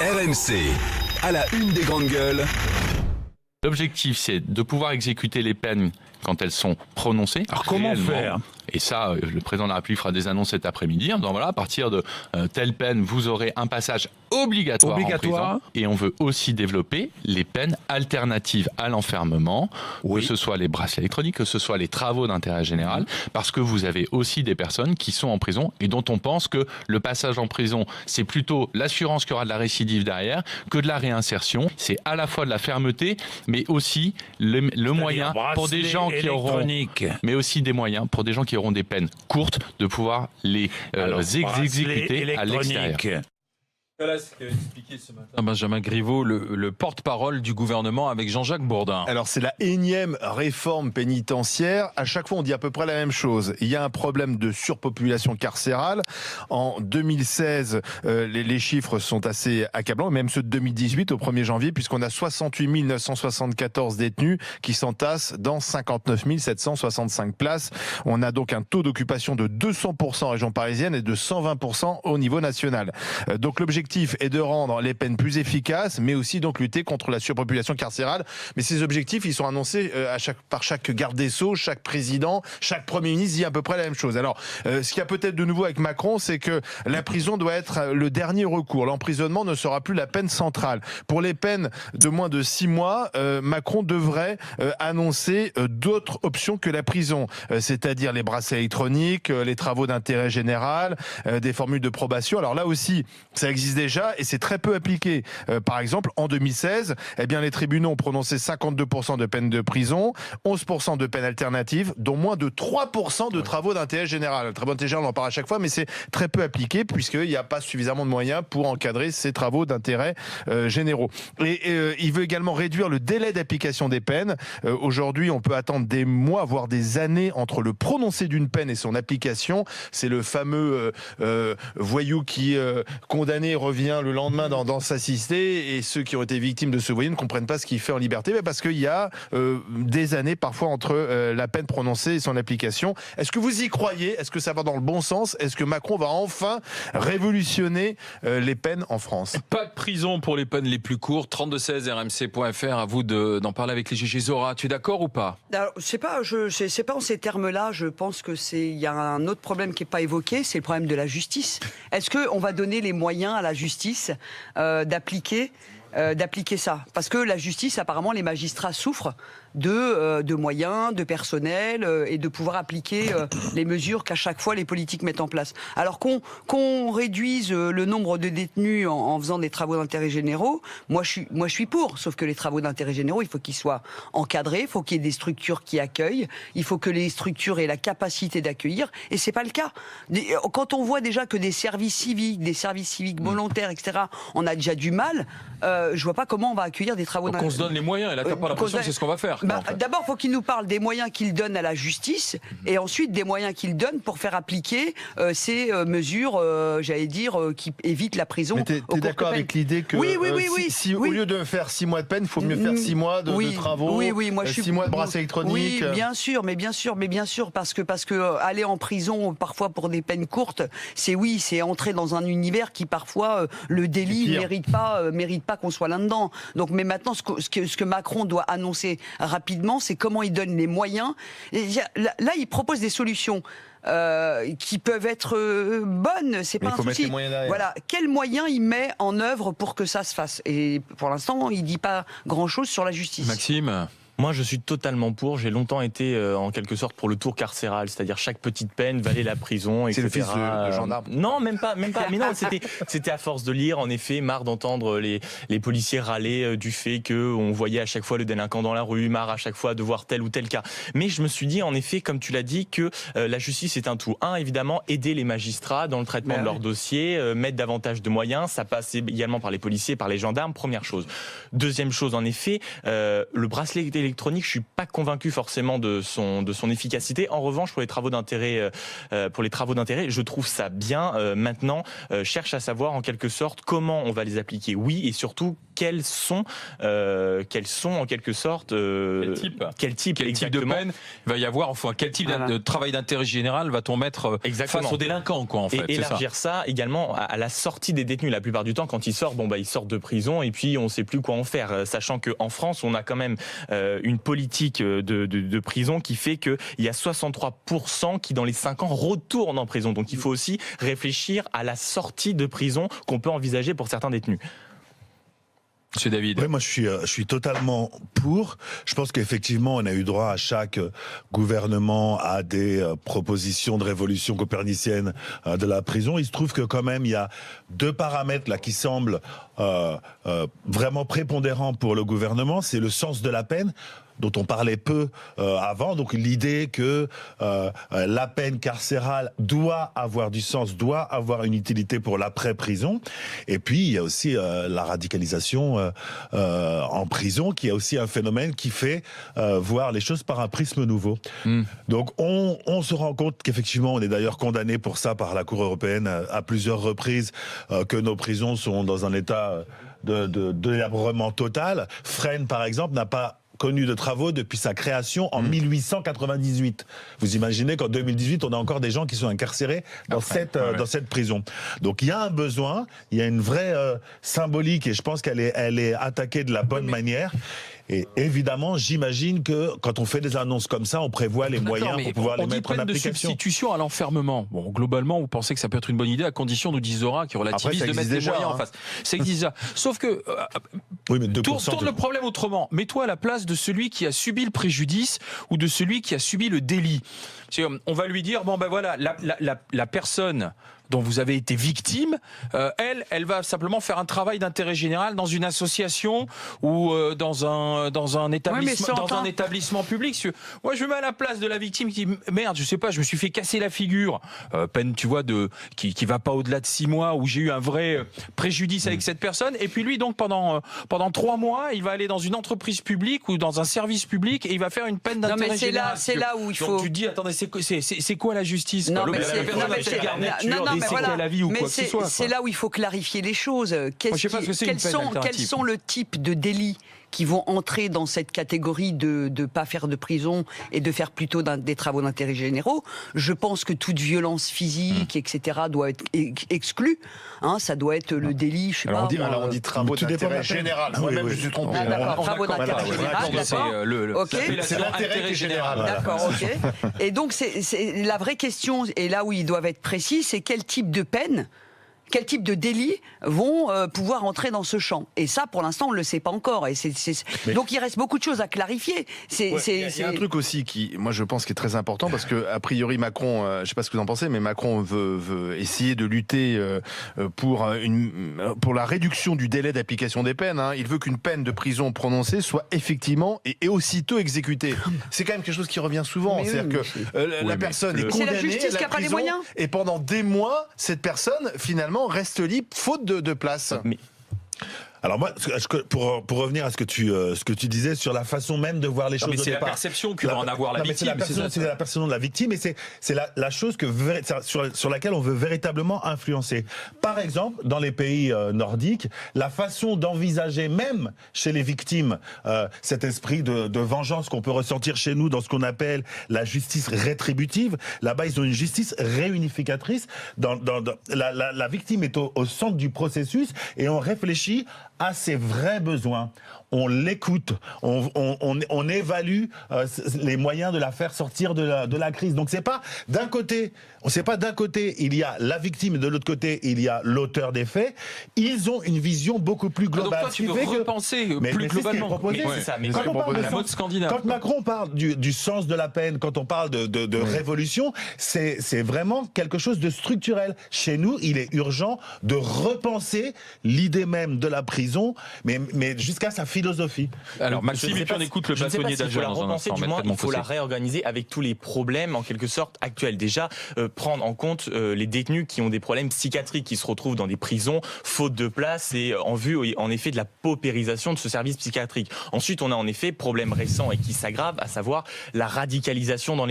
RMC, à la une des grandes gueules. L'objectif, c'est de pouvoir exécuter les peines quand elles sont prononcées. Alors comment faire ? Et ça, le président de la République fera des annonces cet après-midi en disant voilà, à partir de telle peine, vous aurez un passage obligatoire en prison. Et on veut aussi développer les peines alternatives à l'enfermement, que ce soit les bracelets électroniques, que ce soit les travaux d'intérêt général, parce que vous avez aussi des personnes qui sont en prison et dont on pense que le passage en prison, c'est plutôt l'assurance qu'il y aura de la récidive derrière que de la réinsertion. C'est à la fois de la fermeté, mais aussi le moyen pour des gens qui auront, mais aussi des moyens pour des gens qui auront des peines courtes de pouvoir les exécuter à l'extérieur. Voilà ce qu'a expliqué ce matin Benjamin Griveaux, le porte-parole du gouvernement avec Jean-Jacques Bourdin. Alors c'est la énième réforme pénitentiaire. À chaque fois on dit à peu près la même chose. Il y a un problème de surpopulation carcérale. En 2016, les chiffres sont assez accablants, même ceux de 2018 au 1er janvier, puisqu'on a 68 974 détenus qui s'entassent dans 59 765 places. On a donc un taux d'occupation de 200% en région parisienne et de 120% au niveau national. Donc l'objectif est de rendre les peines plus efficaces, mais aussi donc lutter contre la surpopulation carcérale. Mais ces objectifs, ils sont annoncés par chaque garde des Sceaux, chaque président, chaque Premier ministre dit à peu près la même chose. Alors, ce qu'il y a peut-être de nouveau avec Macron, c'est que la prison doit être le dernier recours. L'emprisonnement ne sera plus la peine centrale. Pour les peines de moins de 6 mois, Macron devrait annoncer d'autres options que la prison, c'est-à-dire les bracelets électroniques, les travaux d'intérêt général, des formules de probation. Alors là aussi, ça existe déjà et c'est très peu appliqué. Par exemple, en 2016, les tribunaux ont prononcé 52% de peines de prison, 11% de peines alternatives, dont moins de 3% de travaux d'intérêt général. Le travaux d'intérêt général, on en parle à chaque fois, mais c'est très peu appliqué puisqu'il n'y a pas suffisamment de moyens pour encadrer ces travaux d'intérêt généraux. Et il veut également réduire le délai d'application des peines. Aujourd'hui, on peut attendre des mois, voire des années entre le prononcé d'une peine et son application. C'est le fameux voyou qui condamné revient le lendemain dans sa cité, et ceux qui ont été victimes de ce voyou ne comprennent pas ce qu'il fait en liberté, parce qu'il y a des années parfois entre la peine prononcée et son application. Est-ce que vous y croyez ? Est-ce que ça va dans le bon sens ? Est-ce que Macron va enfin révolutionner les peines en France ? Pas de prison pour les peines les plus courtes. 3216 rmc.fr, à vous d'en parler avec les GG. Zora, tu es d'accord ou pas ? Alors, je sais pas en ces termes-là. Je pense que il y a un autre problème qui n'est pas évoqué, c'est le problème de la justice. Est-ce qu'on va donner les moyens à la justice d'appliquer ça, parce que la justice, apparemment, les magistrats souffrent de moyens, de personnel et de pouvoir appliquer les mesures qu'à chaque fois les politiques mettent en place. Alors qu'on réduise le nombre de détenus en faisant des travaux d'intérêt généraux, moi je suis pour, sauf que les travaux d'intérêt généraux, il faut qu'ils soient encadrés, il faut qu'il y ait des structures qui accueillent, il faut que les structures aient la capacité d'accueillir, et c'est pas le cas. Quand on voit déjà que des services civiques volontaires, etc., on a déjà du mal, je vois pas comment on va accueillir des travaux d'intérêt. On se donne les moyens, et là t'as pas l'impression que c'est ce qu'on va faire. D'abord, il faut qu'il nous parle des moyens qu'il donne à la justice, et ensuite des moyens qu'il donne pour faire appliquer ces mesures, qui évitent la prison. Mais t'es d'accord avec l'idée que oui. Au lieu de faire 6 mois de peine, il faut mieux faire 6 mois de travaux, moi, 6 mois de bracelets électroniques. Oui, bien sûr, parce que aller en prison parfois pour des peines courtes, c'est entrer dans un univers qui parfois le délit mérite pas qu'on soit là-dedans. Donc, mais maintenant, ce que Macron doit annoncer rapidement, c'est comment il donne les moyens. Et là, il propose des solutions qui peuvent être bonnes, c'est pas un souci. Voilà, quels moyens il met en œuvre pour que ça se fasse. Et pour l'instant, il dit pas grand-chose sur la justice. Maxime ? Moi, je suis totalement pour. J'ai longtemps été, en quelque sorte, pour le tour carcéral, c'est-à-dire chaque petite peine valait la prison, etc. C'est le fils de gendarme. Non, même pas. Mais non, c'était à force de lire. En effet, marre d'entendre les policiers râler du fait que on voyait à chaque fois le délinquant dans la rue, marre à chaque fois de voir tel ou tel cas. Mais je me suis dit, en effet, comme tu l'as dit, que la justice est un tout. Évidemment, aider les magistrats dans le traitement de leurs dossiers, mettre davantage de moyens. Ça passe également par les policiers, par les gendarmes. Première chose. Deuxième chose, en effet, le bracelet électronique, je suis pas convaincu forcément de son efficacité. En revanche, pour les travaux d'intérêt, je trouve ça bien. Maintenant, cherche à savoir en quelque sorte comment on va les appliquer. Oui, et surtout quels sont en quelque sorte quel type de peine il va y avoir, enfin quel type de travail d'intérêt général va-t-on mettre face aux délinquants, quoi, en fait. Et élargir ça également à la sortie des détenus. La plupart du temps, quand ils sortent, ils sortent de prison et puis on ne sait plus quoi en faire. Sachant qu'en France, on a quand même une politique de prison qui fait qu'il y a 63% qui, dans les 5 ans, retournent en prison. Donc il faut aussi réfléchir à la sortie de prison qu'on peut envisager pour certains détenus. Monsieur David. Oui, moi je suis totalement pour. Je pense qu'effectivement on a eu droit à chaque gouvernement à des propositions de révolution copernicienne de la prison. Il se trouve que quand même il y a 2 paramètres là qui semblent vraiment prépondérants pour le gouvernement. C'est le sens de la peine, dont on parlait peu avant, donc l'idée que la peine carcérale doit avoir du sens, doit avoir une utilité pour l'après-prison. Et puis il y a aussi la radicalisation en prison, qui est aussi un phénomène qui fait voir les choses par un prisme nouveau. Donc on se rend compte qu'effectivement, on est d'ailleurs condamné pour ça par la Cour européenne à plusieurs reprises, que nos prisons sont dans un état de délabrement total. Fresnes, par exemple, n'a pas connu de travaux depuis sa création en 1898. Vous imaginez qu'en 2018, on a encore des gens qui sont incarcérés dans cette prison. Donc il y a un besoin, il y a une vraie symbolique, et je pense qu'elle est attaquée de la bonne manière. Et évidemment, j'imagine que quand on fait des annonces comme ça, on prévoit les moyens pour pouvoir les mettre en application. On dit peine de substitution à l'enfermement. Bon, globalement, vous pensez que ça peut être une bonne idée, à condition, nous dit Zora, qui relativise, de mettre les moyens en face. Ça existe déjà. Sauf que, oui, mais tourne le problème autrement. Mets-toi à la place de celui qui a subi le préjudice ou de celui qui a subi le délit. On va lui dire, la personne dont vous avez été victime, elle va simplement faire un travail d'intérêt général dans une association ou dans un établissement public. Moi, je me mets à la place de la victime qui dit merde, je sais pas, je me suis fait casser la figure, peine, tu vois, qui va pas au-delà de 6 mois, où j'ai eu un vrai préjudice avec cette personne. Et puis lui, donc pendant 3 mois, il va aller dans une entreprise publique ou dans un service public et il va faire une peine d'intérêt général. C'est là où il faut. Donc tu dis attendez, c'est quoi la justice? C'est là où il faut clarifier les choses. Quels sont le type de délits qui vont entrer dans cette catégorie de ne pas faire de prison et de faire plutôt des travaux d'intérêt généraux? Je pense que toute violence physique, etc., doit être exclue. Ça doit être le délit, je sais pas. On dit travaux d'intérêt général. Moi-même, je suis trompé. Travaux d'intérêt général, d'accord. C'est l'intérêt général. D'accord, ok. Et donc, c'est la vraie question, et là où ils doivent être précis, c'est quel type de peine, quel type de délits vont pouvoir entrer dans ce champ. Et ça, pour l'instant, on ne le sait pas encore. Donc, il reste beaucoup de choses à clarifier. Il y a un truc aussi qui, moi, je pense, qui est très important, parce que, a priori, Macron, je ne sais pas ce que vous en pensez, mais Macron veut essayer de lutter pour la réduction du délai d'application des peines. Il veut qu'une peine de prison prononcée soit effectivement et aussitôt exécutée. C'est quand même quelque chose qui revient souvent. C'est-à-dire que la personne est condamnée, c'est la justice qui n'a pas les moyens. Et pendant des mois, cette personne, finalement, reste libre faute de place. Alors moi, pour revenir à ce que tu disais sur la façon même de voir les choses, c'est la perception que va en avoir la victime. C'est la perception de la victime, et c'est la chose sur laquelle on veut véritablement influencer. Par exemple, dans les pays nordiques, la façon d'envisager même chez les victimes cet esprit de vengeance qu'on peut ressentir chez nous dans ce qu'on appelle la justice rétributive. Là-bas, ils ont une justice réunificatrice. La victime est au centre du processus, et on réfléchit à ses vrais besoins. On l'écoute, on évalue les moyens de la faire sortir de la crise. Donc c'est pas d'un côté il y a la victime, et de l'autre côté il y a l'auteur des faits. Ils ont une vision beaucoup plus globale. Donc toi tu veux repenser plus globalement. Quand Macron parle du sens de la peine, quand on parle de révolution, c'est vraiment quelque chose de structurel. Chez nous, il est urgent de repenser l'idée même de la prison, mais jusqu'à sa philosophie. Alors Maxime, et puis on écoute le bâtonnier d'Agen dans un instant. Il faut la réorganiser avec tous les problèmes en quelque sorte actuels. Déjà, prendre en compte les détenus qui ont des problèmes psychiatriques, qui se retrouvent dans des prisons faute de place et en vue en effet de la paupérisation de ce service psychiatrique. Ensuite, on a en effet problème récent et qui s'aggrave, à savoir la radicalisation dans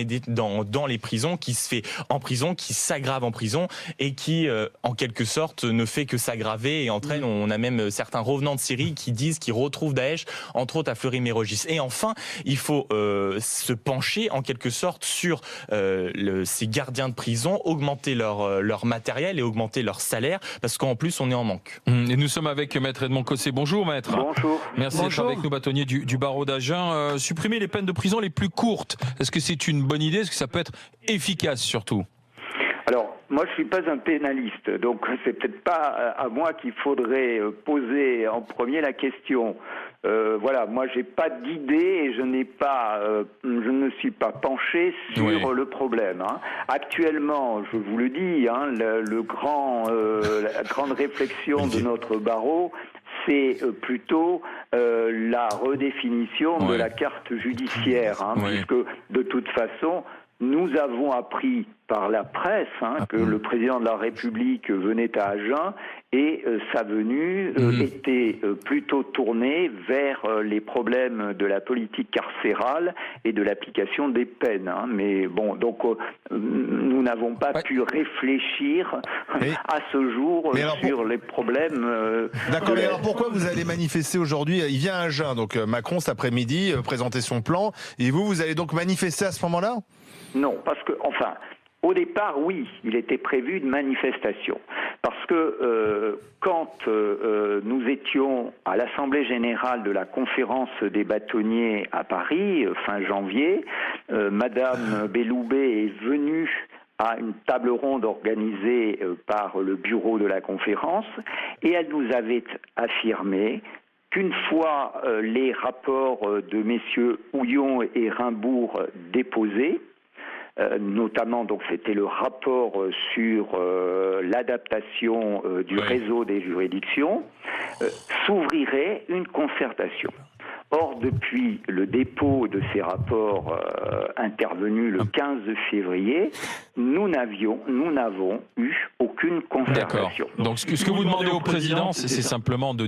les prisons, qui se fait en prison, qui s'aggrave en prison et qui en quelque sorte ne fait que s'aggraver et entraîne, on a même certains revenant de Syrie qui disent qu'ils retrouvent Daesh, entre autres à Fleury-Mérogis. Et enfin, il faut se pencher en quelque sorte sur ces gardiens de prison, augmenter leur matériel et augmenter leur salaire, parce qu'en plus on est en manque. Et nous sommes avec Maître Edmond Cossé. Bonjour Maître. Bonjour. Merci d'être avec nous, bâtonnier du barreau d'Agen. Supprimer les peines de prison les plus courtes, est-ce que c'est une bonne idée? Est-ce que ça peut être efficace surtout? Alors, moi je suis pas un pénaliste, donc c'est peut-être pas à moi qu'il faudrait poser en premier la question. Voilà, moi j'ai pas d'idée et je ne me suis pas penché sur le problème. Hein. Actuellement, je vous le dis, hein, la grande réflexion de notre barreau, c'est plutôt la redéfinition de la carte judiciaire, hein, puisque de toute façon, nous avons appris par la presse que le président de la République venait à Agen et sa venue était plutôt tournée vers les problèmes de la politique carcérale et de l'application des peines. Hein. Mais bon, donc nous n'avons pas pu réfléchir à ce jour sur les problèmes. D'accord, mais alors pourquoi vous allez manifester aujourd'hui? Il vient à Agen, donc Macron cet après-midi présenter son plan, et vous allez donc manifester à ce moment-là? Non, parce que, enfin, au départ, oui, il était prévu une manifestation. Parce que quand nous étions à l'Assemblée Générale de la Conférence des bâtonniers à Paris, fin janvier, Madame Belloubet est venue à une table ronde organisée par le bureau de la conférence, et elle nous avait affirmé qu'une fois les rapports de messieurs Houillon et Rimbourg déposés, notamment, donc c'était le rapport sur l'adaptation du réseau des juridictions, s'ouvrirait une concertation. Or, depuis le dépôt de ces rapports intervenu le 15 février, nous n'avons eu aucune concertation. D'accord. Donc, ce que vous demandez au président, c'est simplement de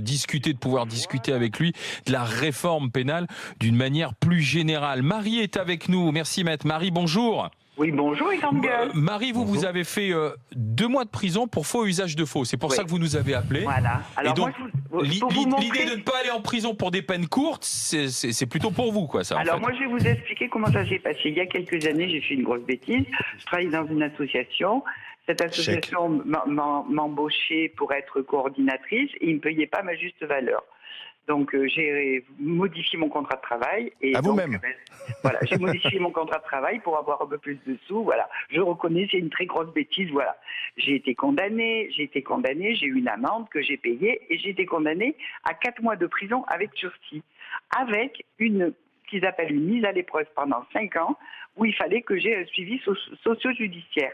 pouvoir discuter avec lui de la réforme pénale d'une manière plus générale. Marie est avec nous. Merci, maître. Marie, bonjour. Oui, bonjour, et grande gueule. Marie, vous avez fait 2 mois de prison pour faux usage de faux. C'est pour ça que vous nous avez appelés. Voilà. Alors, et donc, moi, l'idée de ne pas aller en prison pour des peines courtes, c'est plutôt pour vous, quoi, ça. Alors, moi, je vais vous expliquer comment ça s'est passé. Il y a quelques années, j'ai fait une grosse bêtise. Je travaillais dans une association. Cette association m'embauchait pour être coordinatrice et ils ne me payaient pas ma juste valeur. Donc, j'ai modifié mon contrat de travail. Et à vous-même. Voilà, j'ai modifié mon contrat de travail pour avoir un peu plus de sous. Voilà, je reconnais, c'est une très grosse bêtise. Voilà, j'ai été condamnée, j'ai eu une amende que j'ai payée et j'ai été condamnée à 4 mois de prison avec sursis, avec ce qu'ils appellent une mise à l'épreuve pendant 5 ans, où il fallait que j'ai un suivi socio-judiciaire.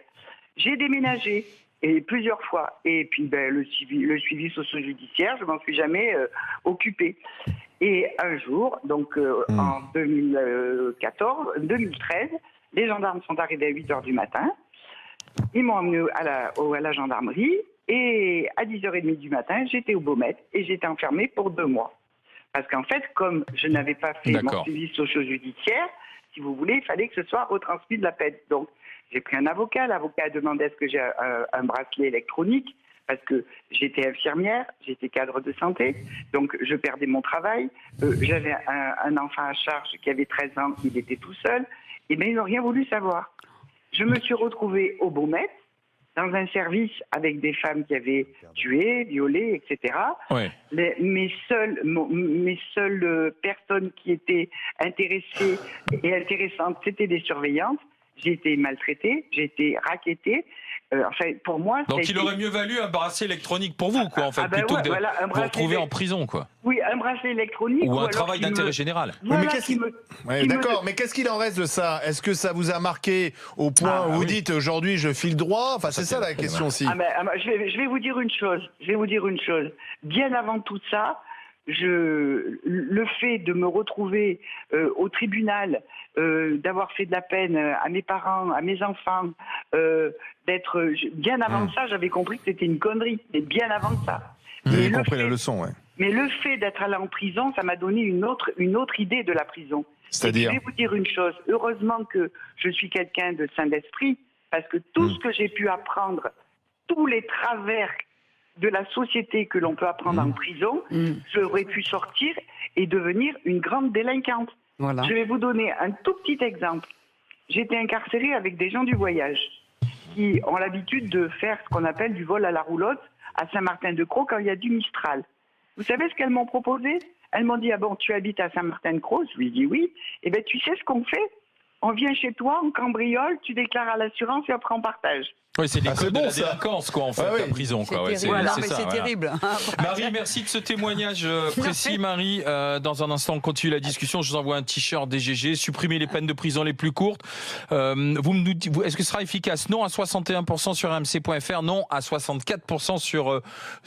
J'ai déménagé. Et plusieurs fois. Et puis le suivi socio-judiciaire, je m'en suis jamais occupée. Et un jour, donc en 2013, les gendarmes sont arrivés à 8h du matin. Ils m'ont emmené à la gendarmerie. Et à 10h30 du matin, j'étais au Baumettes et j'étais enfermée pour 2 mois. Parce qu'en fait, comme je n'avais pas fait mon suivi socio-judiciaire, si vous voulez, il fallait que ce soit retransmis de la peine. Donc, j'ai pris un avocat. L'avocat a demandé est-ce que j'ai un bracelet électronique parce que j'étais infirmière, j'étais cadre de santé, donc je perdais mon travail. J'avais un enfant à charge qui avait 13 ans, il était tout seul. Et bien, ils n'ont rien voulu savoir. Je me suis retrouvée au Baumettes, dans un service avec des femmes qui avaient tué, violé, etc. Ouais. Mes seules personnes qui étaient intéressées et intéressantes, c'était des surveillantes. J'ai été maltraitée, j'ai été raquettée. Enfin, pour moi, donc il aurait mieux valu un bracelet électronique pour vous, quoi, en fait, plutôt que de vous retrouver en prison, quoi. Oui, un bracelet électronique. Ou un travail d'intérêt général. Voilà, mais d'accord, mais qu'est-ce qu'il en reste de ça? Est-ce que ça vous a marqué au point où vous dites aujourd'hui je file droit? Enfin, c'est ça la question aussi. Je vais vous dire une chose. Bien avant tout ça, le fait de me retrouver au tribunal, d'avoir fait de la peine à mes parents, à mes enfants, bien avant ça, j'avais compris que c'était une connerie. Mais bien avant ça. Vous avez compris la leçon, ouais. Mais le fait d'être allé en prison, ça m'a donné une autre idée de la prison. C'est-à-dire ? Je vais vous dire une chose. Heureusement que je suis quelqu'un de sain d'esprit, parce que tout ce que j'ai pu apprendre, tous les travers de la société que l'on peut apprendre en prison, j'aurais pu sortir et devenir une grande délinquante. Voilà. Je vais vous donner un tout petit exemple. J'étais incarcérée avec des gens du voyage qui ont l'habitude de faire ce qu'on appelle du vol à la roulotte à Saint-Martin-de-Crau quand il y a du Mistral. Vous savez ce qu'elles m'ont proposé? Elles m'ont dit, ah bon, tu habites à Saint-Martin-de-Crau? Je lui ai dit oui. Eh bien, tu sais ce qu'on fait? On vient chez toi, on cambriole, tu déclares à l'assurance et après on partage. Oui, c'est les codes de la ça. délinquance, quoi, en fait, la prison. C'est Quoi. Ouais, terrible. Non, mais ça, c'est voilà. terrible. Marie, merci de ce témoignage précis, Marie. Dans un instant, on continue la discussion. Je vous envoie un t-shirt DGG. Supprimer les peines de prison les plus courtes. Vous me dites, est-ce que ce sera efficace? Non à 61% sur rmc.fr, non à 64% sur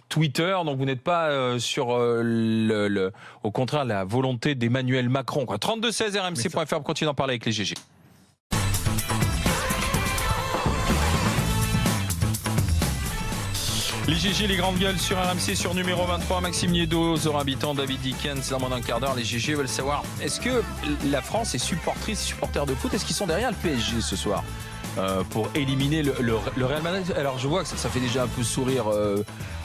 Twitter. Donc vous n'êtes pas sur au contraire la volonté d'Emmanuel Macron. 32-16 rmc.fr pour continuer d'en parler avec les GG. Les GG, les grandes gueules sur RMC, sur numéro 23, Maxime Niedo, Zora Habitant, David Dickens. Dans moins d'un quart d'heure, les GG veulent savoir, est-ce que la France est supporter de foot? Est-ce qu'ils sont derrière le PSG ce soir pour éliminer le Real Madrid? Alors je vois que ça fait déjà un peu sourire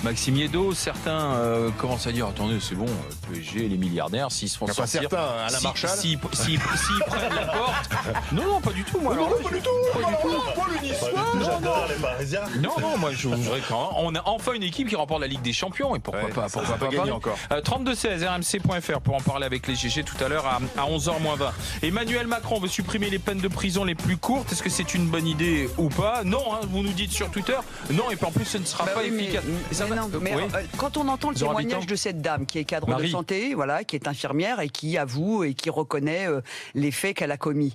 Maxime Niedo. Certains commencent à dire, attendez, c'est bon, le PSG, les milliardaires, s'ils se font sortir... certains, Alain Marchal. S'ils prennent la porte... Non, pas du tout, moi. Non, pas du tout. J'adore les Parisiens. Non, moi je voudrais quand même. On a enfin une équipe qui remporte la Ligue des Champions et pourquoi pas gagner encore. 32-16 rmc.fr pour en parler avec les GG tout à l'heure à 11h-20. Emmanuel Macron veut supprimer les peines de prison les plus courtes. Est-ce que c'est une bonne idée ou pas? Non, vous nous dites sur Twitter. Non, et puis en plus ce ne sera pas efficace. Quand on entend le témoignage de cette dame qui est cadre de santé, voilà, qui est infirmière et qui avoue et qui reconnaît les faits qu'elle a commis.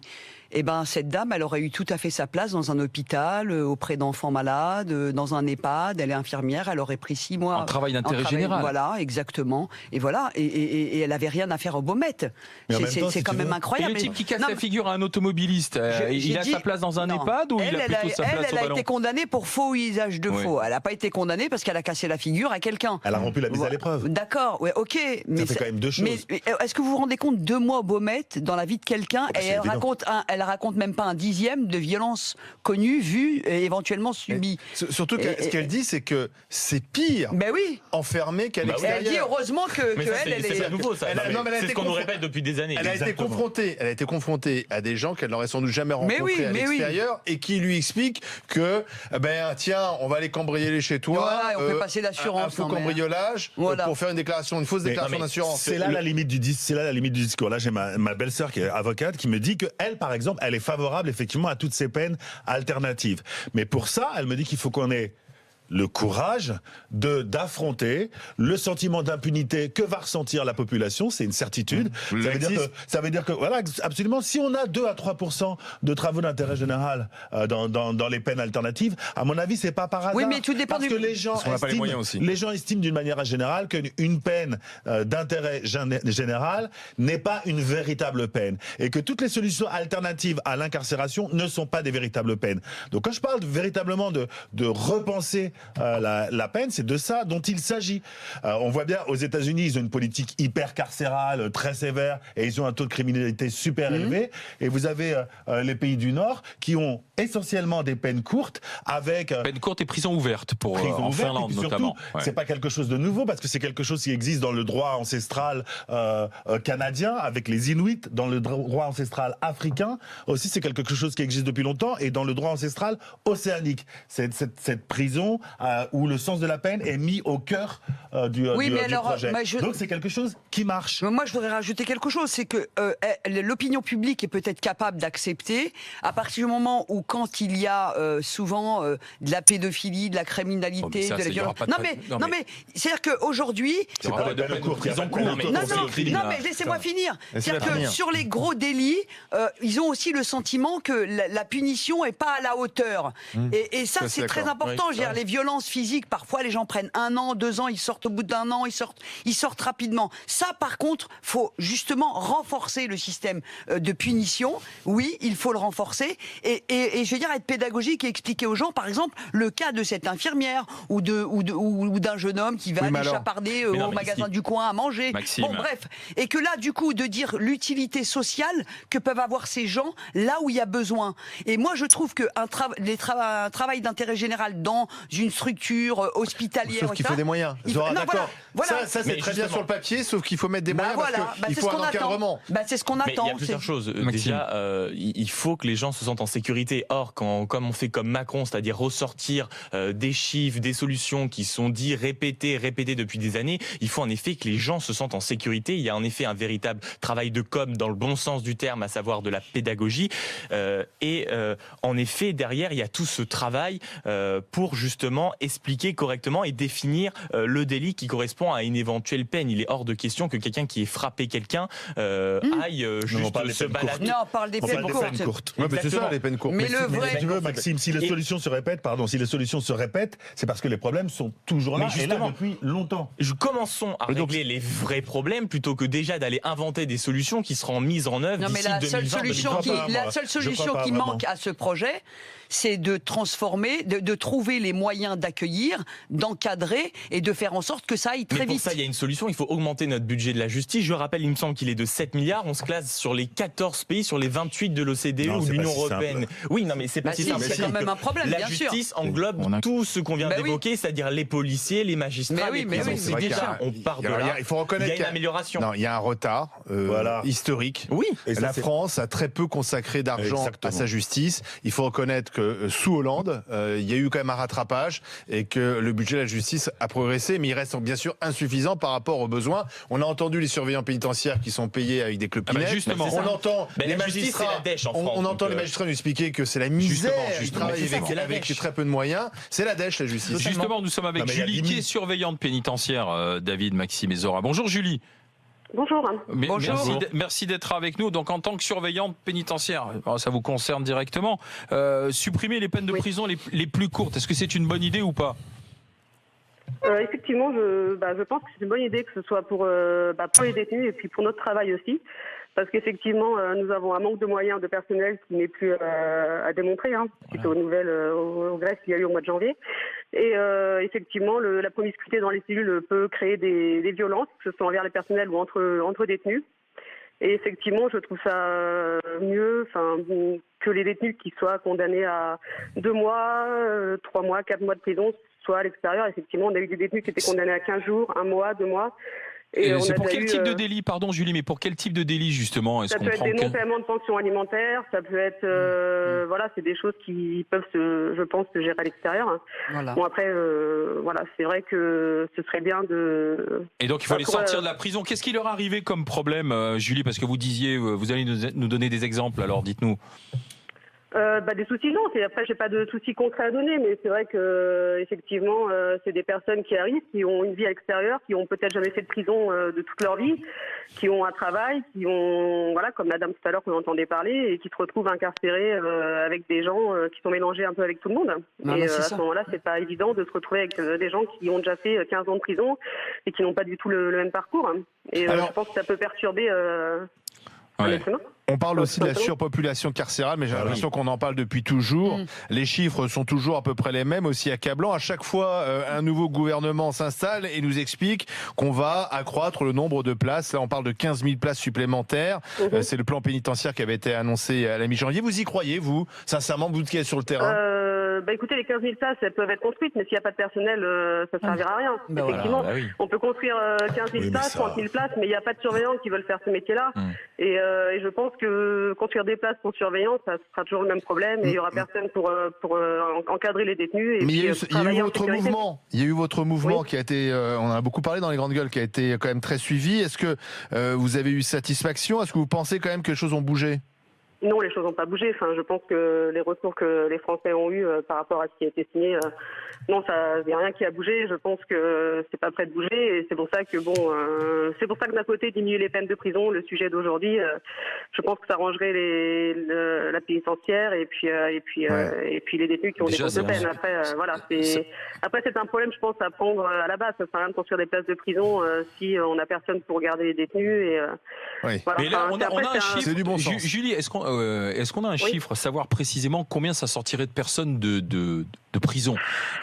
Eh ben, cette dame, elle aurait eu tout à fait sa place dans un hôpital, auprès d'enfants malades, dans un EHPAD. Elle est infirmière, elle aurait pris 6 mois. Un travail d'intérêt général. Voilà, exactement. Et voilà, et elle avait rien à faire au Baumette. C'est quand même incroyable. Et le type qui casse la figure à un automobiliste, il a sa place dans un EHPAD ou il a plutôt sa place au ballon? Elle a été condamnée pour faux usage de faux. Elle n'a pas été condamnée parce qu'elle a cassé la figure à quelqu'un. Elle a rompu la mise à l'épreuve. D'accord, ouais, ok. Mais ça fait quand même deux choses. Mais est-ce que vous vous rendez compte, 2 mois au Baumette dans la vie de quelqu'un, et elle raconte même pas un dixième de violences connues, vues et éventuellement subies. Surtout ce qu'elle dit, c'est que c'est pire enfermé qu'à l'extérieur. Elle dit heureusement que elle est... C'est pas nouveau ça. C'est ce qu'on nous répète depuis des années. Elle a été confrontée à des gens qu'elle n'aurait sans doute jamais rencontrés à l'extérieur et qui lui expliquent que tiens, on va aller cambrioler chez toi. Voilà, on fait passer l'assurance. Un faux cambriolage pour faire une fausse déclaration d'assurance. C'est là la limite du discours. Là, j'ai ma belle-sœur qui est avocate qui me dit que elle, par exemple, elle est favorable effectivement à toutes ces peines alternatives. Mais pour ça, elle me dit qu'il faut qu'on ait le courage d'affronter le sentiment d'impunité que va ressentir la population, c'est une certitude. Ça veut dire que voilà, absolument, si on a 2 à 3% de travaux d'intérêt général dans les peines alternatives, à mon avis, c'est pas par hasard. Oui, mais tout dépend parce que les gens estiment d'une manière générale qu'une peine d'intérêt général n'est pas une véritable peine et que toutes les solutions alternatives à l'incarcération ne sont pas des véritables peines. Donc quand je parle véritablement de repenser la peine, c'est de ça dont il s'agit. On voit bien, aux États-Unis, ils ont une politique hyper carcérale, très sévère, et ils ont un taux de criminalité super élevé. Et vous avez les pays du Nord qui ont essentiellement des peines courtes, avec peine courte et prison ouverte en Finlande notamment. C'est pas quelque chose de nouveau parce que c'est quelque chose qui existe dans le droit ancestral canadien, avec les Inuits, dans le droit ancestral africain aussi, c'est quelque chose qui existe depuis longtemps, et dans le droit ancestral océanique. Cette prison où le sens de la peine est mis au cœur du projet. Donc c'est quelque chose qui marche. Moi, je voudrais rajouter quelque chose, c'est que l'opinion publique est peut-être capable d'accepter à partir du moment où, quand il y a souvent de la pédophilie, de la criminalité, de la violence. Non mais c'est-à-dire qu'aujourd'hui, c'est pas de prison courte. Non mais laissez-moi finir. C'est-à-dire que sur les gros délits, ils ont aussi le sentiment que la punition est pas à la hauteur. Et ça c'est très important. Je veux dire, les violences physiques, parfois les gens prennent 1 an, 2 ans, ils sortent au bout d'1 an, ils sortent rapidement. Ça, par contre, faut justement renforcer le système de punition. Oui, il faut le renforcer et je veux dire, être pédagogique et expliquer aux gens, par exemple, le cas de cette infirmière ou d'un jeune homme qui va aller chaparder au magasin du coin à manger. Maxime. Bon, bref. Et que là, du coup, de dire l'utilité sociale que peuvent avoir ces gens là où il y a besoin. Et moi, je trouve qu'un travail d'intérêt général dans d'une structure hospitalière. Sauf qu'il faut des moyens. Zora, d'accord. Voilà. Ça c'est très bien sur le papier, sauf qu'il faut mettre des moyens parce qu'il faut un encadrement. C'est ce qu'on attend. Il y a plusieurs choses. Déjà, il faut que les gens se sentent en sécurité. Or, comme on fait comme Macron, c'est-à-dire ressortir des chiffres, des solutions qui sont dites répétées depuis des années, il faut en effet que les gens se sentent en sécurité. Il y a en effet un véritable travail de com dans le bon sens du terme, à savoir de la pédagogie. En effet, derrière, il y a tout ce travail pour justement expliquer correctement et définir le délit qui correspond à une éventuelle peine. Il est hors de question que quelqu'un qui ait frappé quelqu'un aille juste se balader. Non, on parle des peines courtes. Ouais, c'est ça, les peines courtes. Mais tu veux, Maxime, si les solutions se répètent, c'est parce que les problèmes sont toujours là, et là depuis longtemps. Commençons à régler les vrais problèmes plutôt que déjà d'aller inventer des solutions qui seront mises en œuvre d'ici 2020. La seule solution qui manque à ce projet, c'est de transformer, de trouver les moyens d'accueillir, d'encadrer et de faire en sorte que ça aille très vite. Mais pour ça, il y a une solution, il faut augmenter notre budget de la justice. Je rappelle, il me semble qu'il est de 7 milliards. On se classe sur les 14 pays, sur les 28 de l'OCDE ou de l'Union européenne. Oui, non, mais c'est pas si simple. C'est quand même un problème, bien sûr. La justice englobe tout ce qu'on vient d'évoquer, c'est-à-dire les policiers, les magistrats, les prisons. C'est déjà, on part de là. Il faut reconnaître qu'il y a une amélioration. Non, il y a un retard historique. Oui. La France a très peu consacré d'argent à sa justice. Il faut reconnaître que sous Hollande, il y a eu quand même un rattrapage et que le budget de la justice a progressé, mais il reste bien sûr insuffisant par rapport aux besoins. On a entendu les surveillants pénitentiaires qui sont payés avec des clopinettes. Justement, on entend les magistrats. On entend les magistrats nous expliquer que c'est la misère. Ils travaillent avec très peu de moyens. C'est la dèche, la justice. Justement, nous sommes avec Julie, qui est surveillante pénitentiaire. David, Maxime et Zora. Bonjour Julie. Bonjour. Bonjour. Merci d'être avec nous. Donc, en tant que surveillante pénitentiaire, ça vous concerne directement. Supprimer les peines de prison les plus courtes, est-ce que c'est une bonne idée ou pas ? Effectivement, je pense que c'est une bonne idée, que ce soit pour les détenus et puis pour notre travail aussi. Parce qu'effectivement, nous avons un manque de moyens de personnel qui n'est plus à démontrer, suite aux nouvelles aux grèves qu'il y a eu au mois de janvier. Et effectivement, la promiscuité dans les cellules peut créer des violences, que ce soit envers les personnels ou entre détenus. Et effectivement, je trouve ça mieux que les détenus qui soient condamnés à 2 mois, 3 mois, 4 mois de prison soient à l'extérieur. Effectivement, on a eu des détenus qui étaient condamnés à 15 jours, 1 mois, 2 mois. Et c'est pour quel type de délit, pardon Julie, mais pour quel type de délit justement ? Ça peut être des non-paiements de pensions alimentaires, ça peut être, c'est des choses qui peuvent je pense, se gérer à l'extérieur. Voilà. Bon après, c'est vrai que ce serait bien de... Et donc il faut les sortir de la prison. Qu'est-ce qui leur est arrivé comme problème, Julie ? Parce que vous disiez, vous allez nous donner des exemples, alors dites-nous. Des soucis, non. Après, j'ai pas de soucis concrets à donner, mais c'est vrai que effectivement, c'est des personnes qui arrivent, qui ont une vie à l'extérieur, qui ont peut-être jamais fait de prison de toute leur vie, qui ont un travail, qui ont, comme la dame tout à l'heure qu'on entendait parler, et qui se retrouvent incarcérés avec des gens qui sont mélangés un peu avec tout le monde. À ce moment-là, c'est pas évident de se retrouver avec des gens qui ont déjà fait 15 ans de prison et qui n'ont pas du tout le même parcours. Et je pense que ça peut perturber. On parle aussi de la surpopulation carcérale, mais j'ai l'impression qu'on en parle depuis toujours. Les chiffres sont toujours à peu près les mêmes, aussi accablants. À chaque fois, un nouveau gouvernement s'installe et nous explique qu'on va accroître le nombre de places. Là, on parle de 15 000 places supplémentaires. C'est le plan pénitentiaire qui avait été annoncé à la mi-janvier. Vous y croyez, vous, sincèrement, vous qui êtes sur le terrain? Écoutez, les 15 000 places, elles peuvent être construites, mais s'il n'y a pas de personnel, ça ne servira à rien. Effectivement, on peut construire 15 000 places, 30 000 places, mais il n'y a pas de surveillants qui veulent faire ce métier-là. Et je pense que construire des places pour surveillants, ça sera toujours le même problème, et il n'y aura personne pour encadrer les détenus. Et mais il y a eu votre mouvement. Il y a eu votre mouvement oui. Qui a été, on en a beaucoup parlé dans les grandes gueules, qui a été quand même très suivi. Est-ce que vous avez eu satisfaction? Est-ce que vous pensez quand même que les choses ont bougé? Non, les choses n'ont pas bougé. Enfin, je pense que les retours que les Français ont eus par rapport à ce qui a été signé, non, il n'y a rien qui a bougé. Je pense que c'est pas prêt de bouger, et c'est pour ça que c'est pour ça que d'un côté diminuer les peines de prison, le sujet d'aujourd'hui, je pense que ça arrangerait la pénitentiaire et puis les détenus qui ont des grosses peines. Après, après c'est un problème, je pense, à prendre à la base. Ça sert à rien de construire des places de prison si on n'a personne pour garder les détenus. Mais là, on a un chiffre. C'est du bon sens. Julie, est-ce qu'on est-ce qu'on a un chiffre, savoir précisément combien ça sortirait de personnes de prison,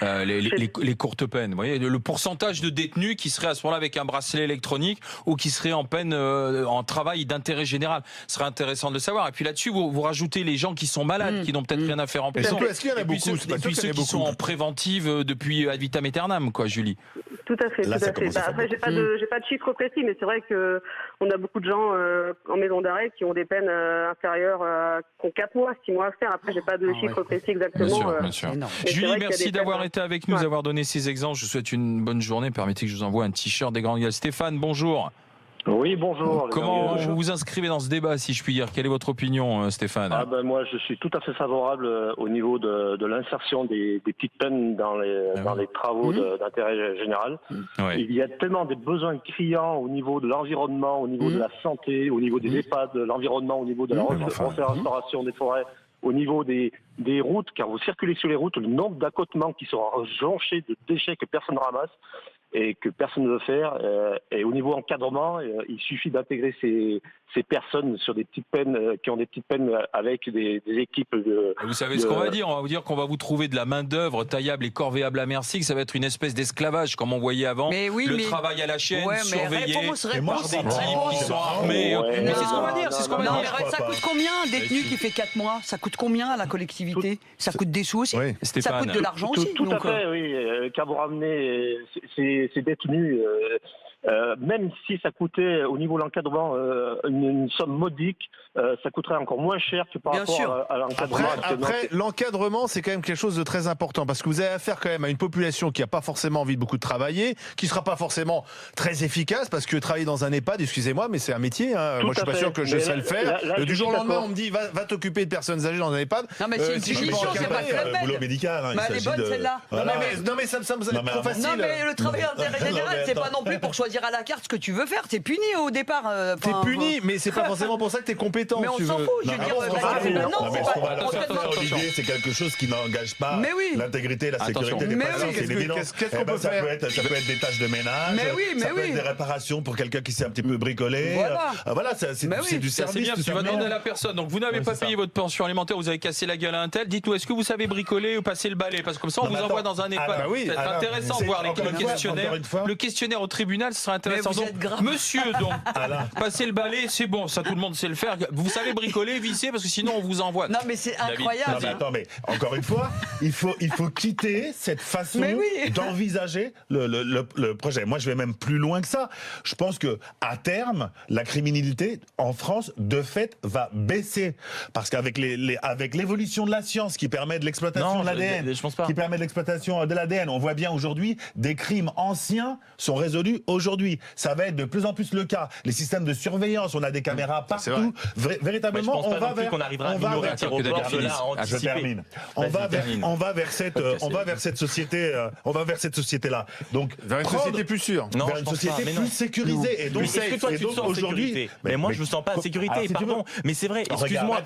les courtes peines? Vous voyez, le pourcentage de détenus qui seraient à ce moment-là avec un bracelet électronique ou qui seraient en peine en travail d'intérêt général. Ce serait intéressant de le savoir. Et puis là-dessus, vous rajoutez les gens qui sont malades, qui n'ont peut-être rien à faire en prison. Est-ce qu'il y en a beaucoup? Et puis ceux qui sont en préventive depuis ad vitam aeternam, quoi, Julie. Tout à fait, tout à fait. Après, j'ai pas de chiffre précis, mais c'est vrai que on a beaucoup de gens en maison d'arrêt qui ont des peines inférieures, qui ont 4 mois, 6 mois à faire. Après, j'ai pas de chiffre précis exactement. Bien sûr. Julie, merci d'avoir été avec nous, d'avoir donné ces exemples. Je vous souhaite une bonne journée. Permettez que je vous envoie un t-shirt des Grandes Gueules. Stéphane, bonjour. Oui, bonjour. Comment vous vous inscrivez dans ce débat, si je puis dire? Quelle est votre opinion, Stéphane? Moi, je suis tout à fait favorable au niveau de l'insertion des petites peines dans les travaux d'intérêt général. Oui. Il y a tellement des besoins criants au niveau de l'environnement, au niveau de la santé, au niveau des EHPAD, de l'environnement, au niveau de la restauration des forêts, au niveau des routes, car vous circulez sur les routes, le nombre d'accotements qui sont jonchés de déchets que personne ne ramasse et que personne ne veut faire. Et au niveau encadrement, il suffit d'intégrer ces personnes sur des petites peines, qui ont des petites peines avec des équipes de... Vous savez ce qu'on va dire? On va vous dire qu'on va vous trouver de la main-d'œuvre taillable et corvéable à merci, que ça va être une espèce d'esclavage, comme on voyait avant. Travail à la chaîne, surveillé par des types qui sont armés. Mais c'est ce qu'on va dire, c'est ce qu'on va dire. Ça coûte combien un détenu qui fait 4 mois? Ça coûte combien à la collectivité? Ça coûte des sous aussi? Ça coûte de l'argent aussi? Tout à fait, oui. Quand vous ramenez ces détenus... même si ça coûtait au niveau de l'encadrement une somme modique, ça coûterait encore moins cher que par rapport à l'encadrement. Après, l'encadrement, c'est quand même quelque chose de très important parce que vous avez affaire quand même à une population qui n'a pas forcément envie de beaucoup de travailler, qui ne sera pas forcément très efficace parce que travailler dans un EHPAD, excusez-moi, mais c'est un métier. Moi, je suis pas sûr que je sais le faire. Du jour au lendemain, on me dit va t'occuper de personnes âgées dans un EHPAD. Non, mais c'est une solution, c'est pas le boulot médical. Elle est bonne celle-là. Non, mais ça me semble trop facile. Non, mais le travail d'intérêt général, c'est pas non plus pour choisir à la carte ce que tu veux faire. T'es puni au départ. T'es puni, mais c'est pas forcément pour ça que t'es compétent. Mais on s'en fout. Je veux dire, l'idée, c'est quelque chose qui n'engage pas l'intégrité et la sécurité des patients. C'est évident. Qu'est-ce qu'on peut faire? Ça peut être des tâches de ménage. Ça peut être des réparations pour quelqu'un qui s'est un petit peu bricolé. Voilà, c'est du service. C'est bien, tu vas demander à la personne. Donc vous n'avez pas payé votre pension alimentaire, vous avez cassé la gueule à un tel. Dites-nous, est-ce que vous savez bricoler ou passer le balai? Parce que comme ça, on vous envoie dans un EHPAD. C'est intéressant de voir le questionnaire au tribunal. Ce sera intéressant. Monsieur, donc, passer le balai, c'est bon, ça tout le monde sait le faire. Vous savez bricoler, visser, parce que sinon on vous envoie. Non, mais c'est incroyable. Non, mais attends, mais encore une fois, il faut quitter cette façon d'envisager le projet. Moi, je vais même plus loin que ça. Je pense que à terme, la criminalité en France, de fait, va baisser, parce qu'avec avec l'évolution de la science qui permet de l'exploitation de l'ADN, qui permet de l'exploitation de l'ADN, on voit bien aujourd'hui des crimes anciens sont résolus aujourd'hui. Ça va être de plus en plus le cas. Les systèmes de surveillance, on a des caméras partout. Véritablement, on va vers cette société là. Donc vers une société plus sûre, vers une société plus sécurisée. Et donc est-ce que toi tu te sens en sécurité? Mais moi je me sens pas en sécurité, pardon. Mais c'est vrai, excuse-moi.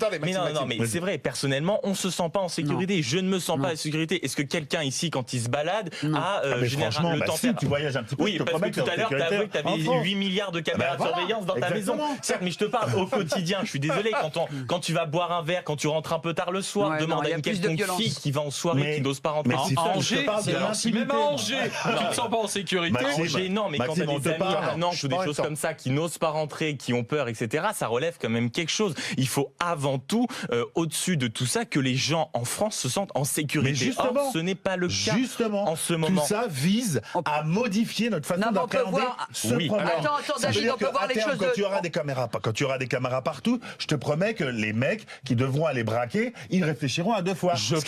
Mais c'est vrai, personnellement, on se sent pas en sécurité. Je ne me sens pas en sécurité. Est-ce que quelqu'un ici, quand il se balade, a généralement le temps? Si tu voyages un petit peu, oui, parce que tout à l'heure, tu as avoué que tu avais 8 milliards de caméras de surveillance dans ta maison. Certes, mais je te parle au quotidien. Je suis désolé, quand tu vas boire un verre, quand tu rentres un peu tard le soir, demande à une quelconque fille qui va en soirée, qui n'ose pas rentrer en Angers. Même à Angers, tu te sens pas en sécurité. Angers, non, mais quand tu as des amis à Nantes ou des choses comme ça qui n'osent pas rentrer, qui ont peur, etc., ça relève quand même quelque chose. Il faut avant tout, au-dessus de tout ça, que les gens en France se sentent en sécurité. Or, ce n'est pas le cas en ce moment. Tout ça vise à modifier notre façon d'appréhender ce problème. Attends, David, on peut voir les choses. Quand tu auras des caméras partout, je te promets que les mecs qui devront aller braquer, ils réfléchiront à 2 fois. Non,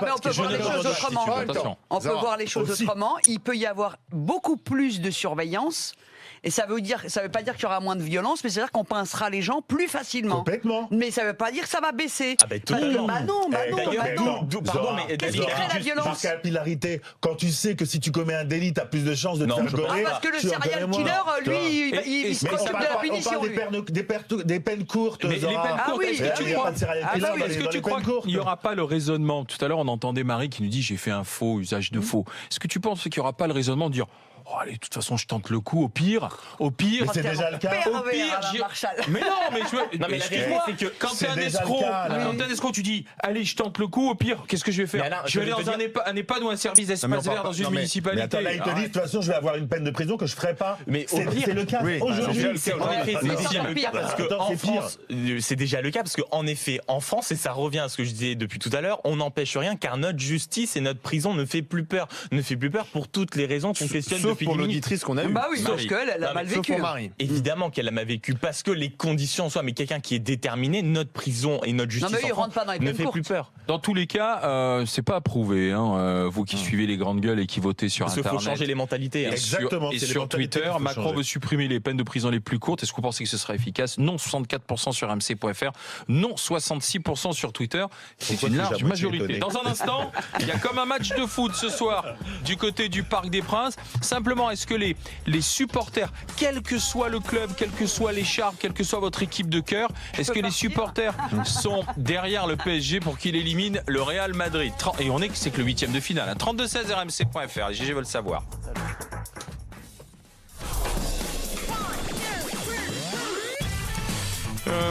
mais on peut voir les choses autrement. On peut voir les choses autrement. Il peut y avoir beaucoup plus de surveillance. Et ça veut pas dire qu'il y aura moins de violence, mais c'est-à-dire qu'on pincera les gens plus facilement. Complètement. Mais ça veut pas dire que ça va baisser. Non. Pardon, mais qu'est-ce qui crée la violence? Par capillarité, quand tu sais que si tu commets un délit, t'as plus de chances de te faire rigoler. Parce que le serial killer, lui, il se préoccupe de la punition. On parle des peines courtes. Mais les peines courtes, est-ce que tu crois qu'il n'y aura pas le raisonnement? Tout à l'heure, on entendait Marie qui nous dit j'ai fait un faux, usage de faux. Est-ce que tu penses qu'il n'y aura pas le raisonnement de dire allez, de toute façon, je tente le coup. Au pire. Mais c'est déjà le cas. Au pire, mais non, mais excuse-moi, c'est que quand t'es un escroc, tu dis, allez, je tente le coup. Au pire, qu'est-ce que je vais faire? Alain, je vais aller dans un EHPAD ou un service d'espace vert dans une municipalité. Mais attends, là, il te dit, de toute façon, je vais avoir une peine de prison que je ferai pas. Mais c'est le cas. Aujourd'hui, c'est déjà le cas parce que en France, c'est déjà le cas parce qu'en effet, en France, et ça revient à ce que je disais depuis tout à l'heure, on n'empêche rien car notre justice et notre prison ne fait plus peur pour toutes les raisons qu'on questionne Sauf depuis pour 10 minutes. l'auditrice qu'on a eue. Bah oui, sauf qu'elle a mal vécu. Évidemment qu'elle a mal vécu parce que les conditions en soi, mais quelqu'un qui est déterminé, notre prison et notre justice en France ne fait plus peur. Dans tous les cas, c'est pas approuvé. Vous qui suivez les grandes gueules et qui votez sur Internet. Parce qu'il faut changer les mentalités. Exactement. Et sur Twitter, Macron veut supprimer les peines de prison les plus courtes. Est-ce que vous pensez que ce sera efficace? Non, 64% sur mc.fr. Non, 66% sur Twitter. C'est une large majorité. Dans un instant, il y a comme un match de foot ce soir du côté du Parc des Princes. Simplement, est-ce que les supporters, quel que soit le club, quelle que soit l'écharpe, quelle que soit votre équipe de cœur, est-ce que les supporters sont derrière le PSG pour qu'il élimine le Real Madrid? Et on est que c'est que le 8e de finale. 32-16 rmc.fr. Les GG veulent savoir.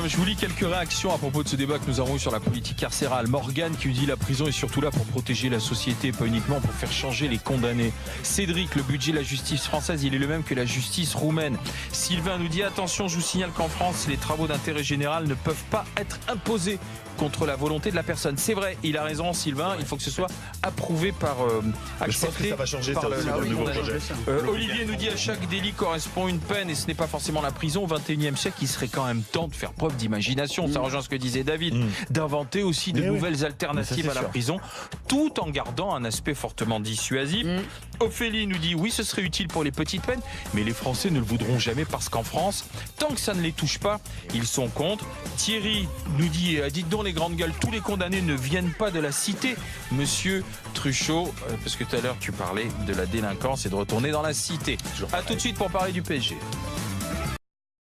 Je vous lis quelques réactions à propos de ce débat que nous avons eu sur la politique carcérale. Morgane qui nous dit la prison est surtout là pour protéger la société, pas uniquement pour faire changer les condamnés. Cédric, le budget de la justice française, il est le même que la justice roumaine. Sylvain nous dit attention, je vous signale qu'en France, les travaux d'intérêt général ne peuvent pas être imposés contre la volonté de la personne. C'est vrai, il a raison Sylvain, il faut que ce soit approuvé par accepté. Je pense que ça va changer par le nouveau projet. Olivier nous dit à chaque délit correspond une peine et ce n'est pas forcément la prison. Au 21e siècle, il serait quand même temps de faire preuve d'imagination. Ça rejoint ce que disait David, d'inventer aussi de nouvelles alternatives à la prison, tout en gardant un aspect fortement dissuasif. Ophélie nous dit oui, ce serait utile pour les petites peines, mais les Français ne le voudront jamais parce qu'en France, tant que ça ne les touche pas, ils sont contre. Thierry nous dit dites donc les grandes gueules, tous les condamnés ne viennent pas de la cité, monsieur Truchot, parce que tout à l'heure tu parlais de la délinquance et de retourner dans la cité. À tout de suite pour parler du PSG.